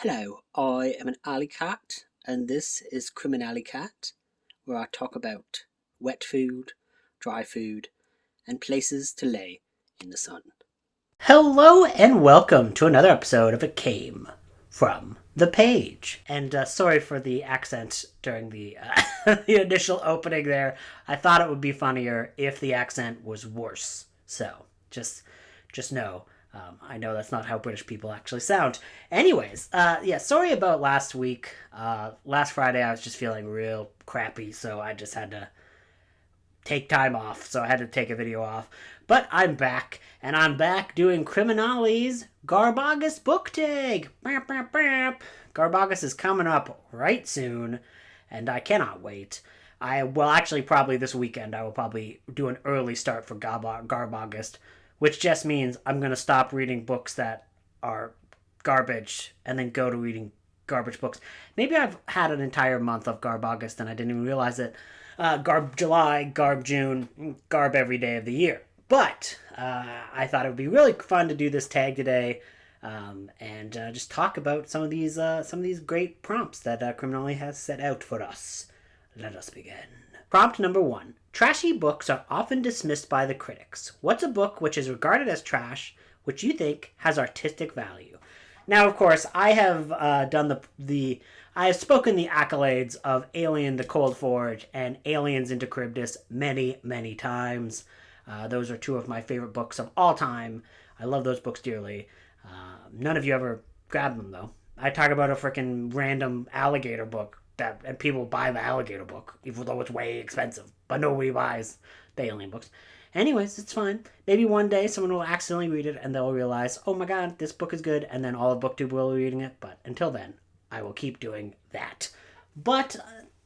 Hello, I am an alley cat, and this is Criminalley Cat, where I talk about wet food, dry food, and places to lay in the sun. Hello and welcome to another episode of It Came from the Page. And sorry for the accent during the the initial opening there. I thought it would be funnier if the accent was worse. So just know. I know that's not how British people actually sound. Anyways, yeah, sorry about last week. Last Friday I was just feeling real crappy, so I just had to take time off, so I had to take a video off. But I'm back, and I'm back doing Criminali's GarbAugust book tag. GarbAugust is coming up right soon, and I cannot wait. Actually, probably this weekend, I will probably do an early start for GarbAugust, which just means I'm going to stop reading books that are garbage and then go to reading garbage books. Maybe I've had an entire month of GarbAugust and I didn't even realize it. Garb July, Garb June, Garb every day of the year. But I thought it would be really fun to do this tag today, and just talk about some of these great prompts that Criminally has set out for us. Let us begin. Prompt number 1. Trashy books are often dismissed by the critics. What's a book which is regarded as trash, which you think has artistic value? Now, of course, I have done I have spoken the accolades of Alien: The Cold Forge and Aliens into Charybdis many, many times. Those are two of my favorite books of all time. I love those books dearly. None of you ever grabbed them, though. I talk about a freaking random alligator book and people buy the alligator book, even though it's way expensive. But nobody buys the alien books. Anyways, it's fine. Maybe one day someone will accidentally read it and they'll realize, oh my god, this book is good, and then all of BookTube will be reading it. But until then, I will keep doing that. But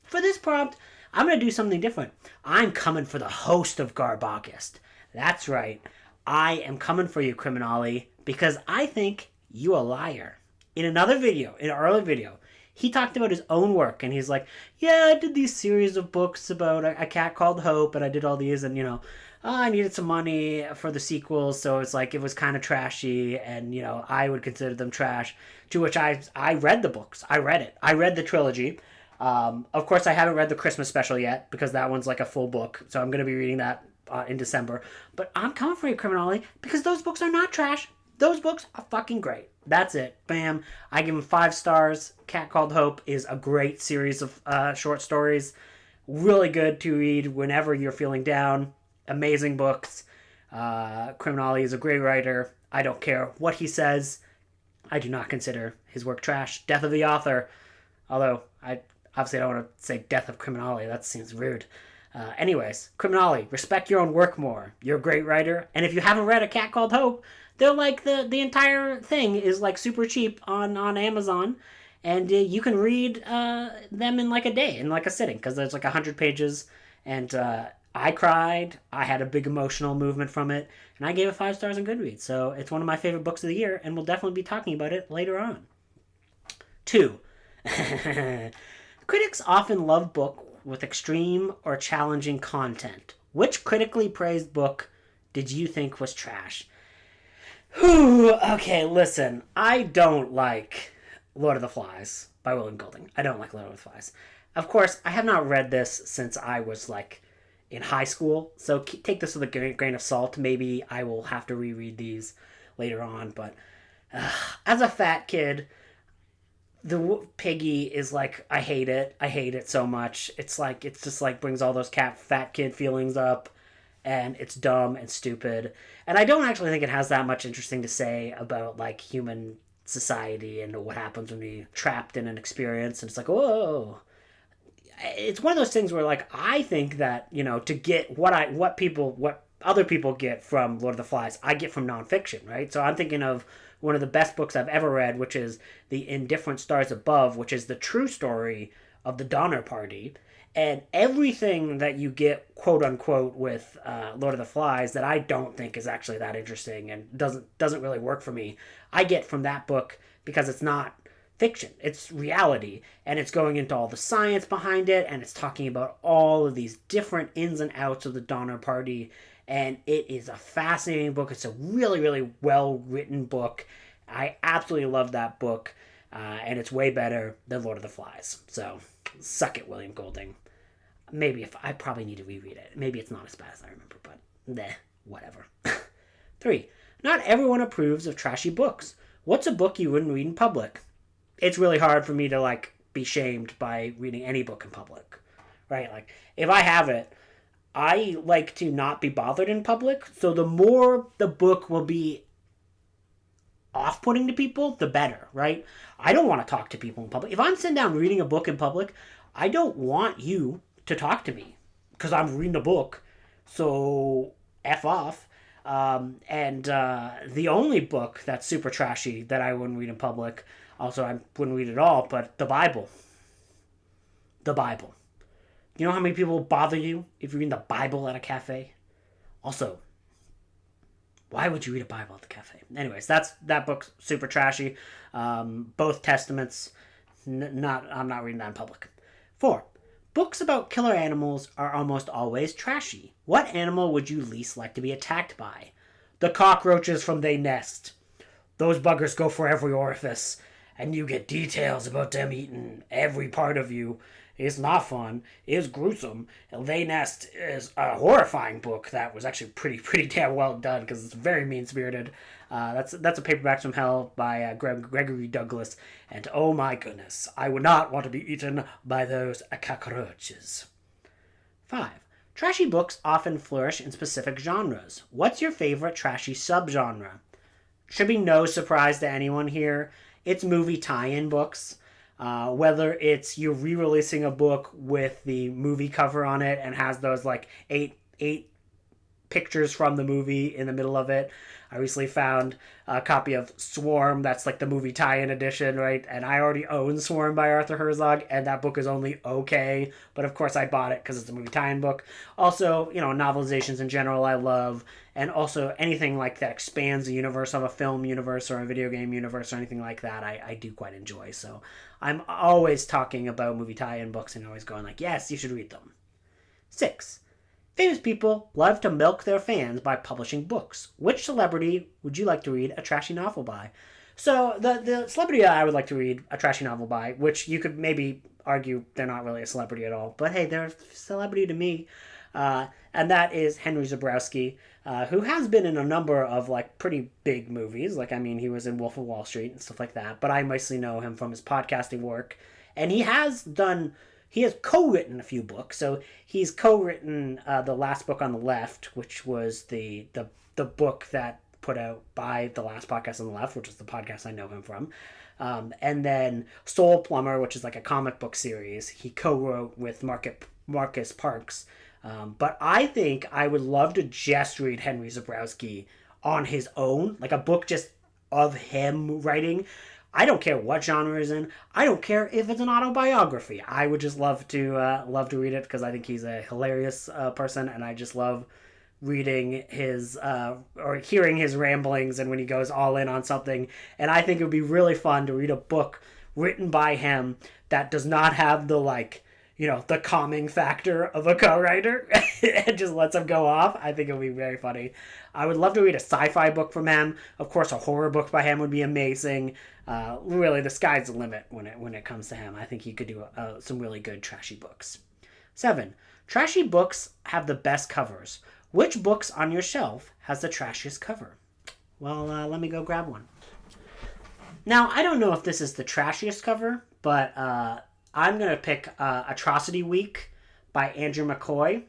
for this prompt, I'm going to do something different. I'm coming for the host of GarbAugust. That's right. I am coming for you, Criminali, because I think you a liar. In another video, in an early video, he talked about his own work, and he's like, yeah, I did these series of books about a cat called Hope, and I did all these, and, I needed some money for the sequels, so it's like it was kind of trashy, and, I would consider them trash, to which I read the books. I read it. I read the trilogy. Of course, I haven't read the Christmas special yet, because that one's like a full book, so I'm going to be reading that in December. But I'm coming for you, Criminali, because those books are not trash. Those books are fucking great. That's it. Bam. I give them 5 stars. Cat Called Hope is a great series of short stories. Really good to read whenever you're feeling down. Amazing books. Criminali is a great writer. I don't care what he says. I do not consider his work trash. Death of the author. Although, I obviously don't want to say Death of Criminali. That seems rude. Anyways, Criminali, respect your own work more. You're a great writer. And if you haven't read A Cat Called Hope, they're like the entire thing is like super cheap on Amazon, and you can read them in like a day, in like a sitting, because there's like 100 pages, and I cried. I had a big emotional movement from it, and I gave it 5 stars on Goodreads. So it's one of my favorite books of the year, and we'll definitely be talking about it later on. 2. Critics often love books with extreme or challenging content. Which critically praised book did you think was trash? Whew, okay, listen. I don't like Lord of the Flies by William Golding. I don't like Lord of the Flies. Of course, I have not read this since I was like in high school, so take this with a grain of salt. Maybe I will have to reread these later on, but as a fat kid, the Piggy is like, I hate it. I hate it so much. It's like, it's just like brings all those fat kid feelings up, and it's dumb and stupid. And I don't actually think it has that much interesting to say about like human society and what happens when we trapped in an experience. And it's like, whoa. It's one of those things where like I think that, to get what other people get from Lord of the Flies, I get from nonfiction, right? So I'm thinking of one of the best books I've ever read, which is The Indifferent Stars Above, which is the true story of the Donner Party. And everything that you get, quote unquote, with Lord of the Flies that I don't think is actually that interesting and doesn't really work for me, I get from that book because it's not fiction. It's reality, and it's going into all the science behind it, and it's talking about all of these different ins and outs of the Donner Party, and it is a fascinating book. It's a really, really well written book. I absolutely love that book. and it's way better than Lord of the Flies. So, suck it, William Golding. Maybe if I probably need to reread it. Maybe it's not as bad as I remember, but whatever. 3. Not everyone approves of trashy books. What's a book you wouldn't read in public? It's really hard for me to be shamed by reading any book in public, right? If I have it, I like to not be bothered in public. So the more the book will be off-putting to people, the better, right? I don't want to talk to people in public. If I'm sitting down reading a book in public, I don't want you to talk to me because I'm reading a book. So F off. The only book that's super trashy that I wouldn't read in public, also I wouldn't read at all, but the Bible. The Bible. You know how many people bother you if you're reading the Bible at a cafe? Also, why would you read a Bible at the cafe? Anyways, that book's super trashy. Both Testaments, I'm not reading that in public. 4. Books about killer animals are almost always trashy. What animal would you least like to be attacked by? The cockroaches from They Nest. Those buggers go for every orifice, and you get details about them eating every part of you. It's not fun. It's gruesome. They Nest is a horrifying book that was actually pretty damn well done because it's very mean-spirited. That's a Paperbacks from Hell by Gregory Douglas. And oh my goodness, I would not want to be eaten by those cockroaches. 5. Trashy books often flourish in specific genres. What's your favorite trashy subgenre? Should be no surprise to anyone here. It's movie tie-in books. Whether it's you re-releasing a book with the movie cover on it and has those eight pictures from the movie in the middle of it. I recently found a copy of Swarm that's the movie tie-in edition, right? And I already own Swarm by Arthur Herzog, and that book is only okay, but of course I bought it because it's a movie tie-in book. Also, novelizations in general I love, and also anything that expands the universe of a film universe or a video game universe or anything like that I do quite enjoy. So I'm always talking about movie tie-in books and always going yes, you should read them. 6. Famous people love to milk their fans by publishing books. Which celebrity would you like to read a trashy novel by? So the celebrity I would like to read a trashy novel by, which you could maybe argue they're not really a celebrity at all, but hey, they're a celebrity to me, and that is Henry Zebrowski, who has been in a number of pretty big movies. He was in Wolf of Wall Street and stuff like that, but I mostly know him from his podcasting work, and he has co-written a few books. So he's co-written The Last Book on the Left, which was the book that put out by The Last Podcast on the Left, which is the podcast I know him from. And then Soul Plumber, which is a comic book series, he co-wrote with Marcus Parks. But I think I would love to just read Henry Zebrowski on his own, a book just of him writing. I don't care what genre it's in. I don't care if it's an autobiography. I would just love to read it because I think he's a hilarious person, and I just love reading his or hearing his ramblings and when he goes all in on something. And I think it would be really fun to read a book written by him that does not have the the calming factor of a co-writer and just lets him go off. I think it would be very funny. I would love to read a sci-fi book from him. Of course, a horror book by him would be amazing. Really, the sky's the limit when it comes to him. I think he could do some really good trashy books. 7. Trashy books have the best covers. Which books on your shelf has the trashiest cover? Well, let me go grab one. Now, I don't know if this is the trashiest cover, but I'm going to pick Atrocity Week by Andrew McCoy.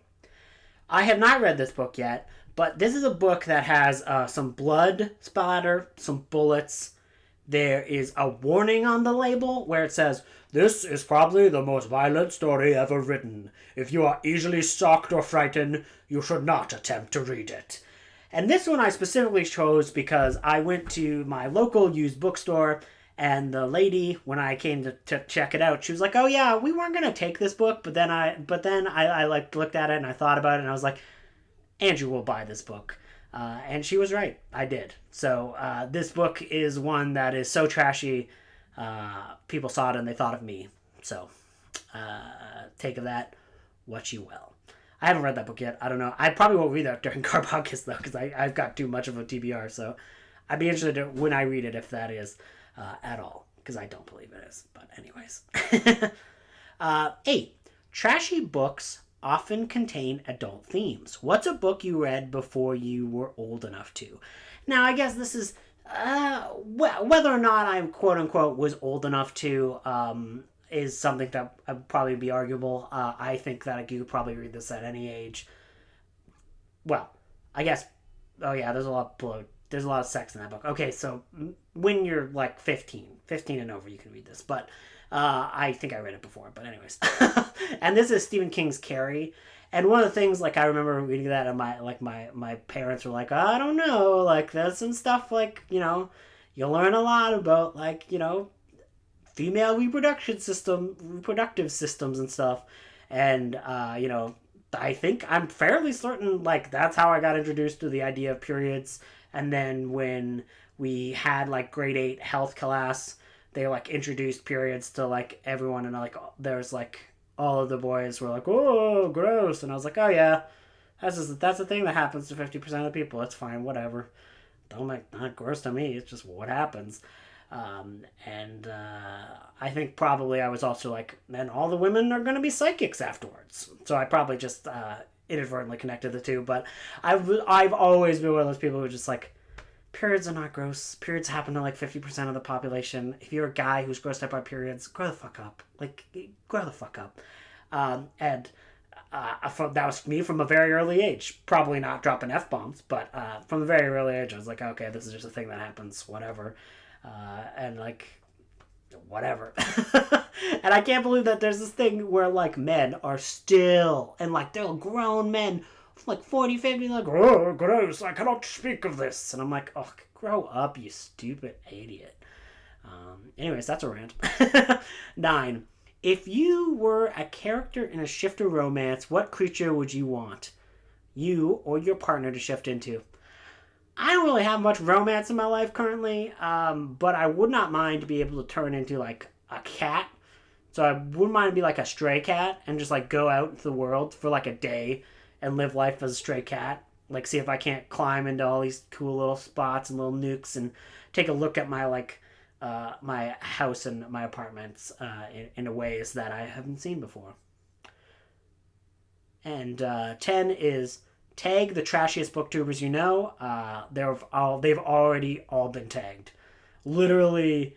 I have not read this book yet, but this is a book that has some blood splatter, some bullets. There is a warning on the label where it says, "This is probably the most violent story ever written. If you are easily shocked or frightened, you should not attempt to read it." And this one I specifically chose because I went to my local used bookstore, and the lady, when I came to check it out, she was like, "Oh yeah, we weren't going to take this book," but then I looked at it and I thought about it and I was like, "Andrew will buy this book." And she was right. I did. So this book is one that is so trashy, people saw it and they thought of me. So take of that what you will. I haven't read that book yet. I don't know. I probably won't read that during GarbAugust, though, because I've got too much of a TBR. So I'd be interested when I read it if that is at all. because I don't believe it is. But anyways. 8. Trashy books often contain adult themes. What's a book you read before you were old enough to? Now, I guess this is whether or not I quote unquote was old enough to is something that would probably be arguable. I think that you could probably read this at any age. Well, I guess. Oh yeah, there's a lot of sex in that book. Okay, so when you're like 15 and over, you can read this. But I think I read it before. But anyways, and this is Stephen King's Carrie. And one of the things, like, I remember reading that, and my parents were like, I don't know, like, there's some stuff, like, you learn a lot about, like, female reproductive systems and stuff. And, I think I'm fairly certain, like, that's how I got introduced to the idea of periods. And then when we had, like, grade 8 health class, they, like, introduced periods to, like, everyone. And, like, there's, like, all of the boys were like, oh, gross. And I was like, oh, yeah, that's a thing that happens to 50% of people. It's fine, whatever. Don't make not gross to me. It's just what happens. I think probably I was also like, then all the women are going to be psychics afterwards. So I probably just inadvertently connected the two. But I've always been one of those people who just like, periods are not gross. Periods happen to like 50% of the population. If you're a guy who's grossed out by periods, grow the fuck up. Like, grow the fuck up. That was me from a very early age. Probably not dropping F-bombs, but from a very early age, I was like, okay, this is just a thing that happens, whatever. And like, whatever. And I can't believe that there's this thing where like men are still, and like they're grown men, like 40, 50, like, oh, gross, I cannot speak of this. And I'm like, oh, grow up, you stupid idiot. Anyways, that's a rant. 9. If you were a character in a shifter romance, what creature would you want you or your partner to shift into? I don't really have much romance in my life currently, but I would not mind to be able to turn into like a cat. So I wouldn't mind to be like a stray cat and just like go out into the world for like a day and live life as a stray cat. Like, see if I can't climb into all these cool little spots and little nooks and take a look at my like my house and my apartments in ways that I haven't seen before. And 10 is tag the trashiest booktubers you know. They've already all been tagged. Literally,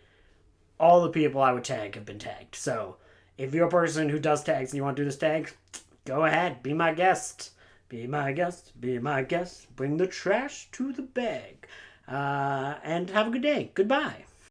all the people I would tag have been tagged. So if you're a person who does tags and you want to do this tag, go ahead, be my guest. Be my guest, be my guest. Bring the trash to the bag. And have a good day. Goodbye.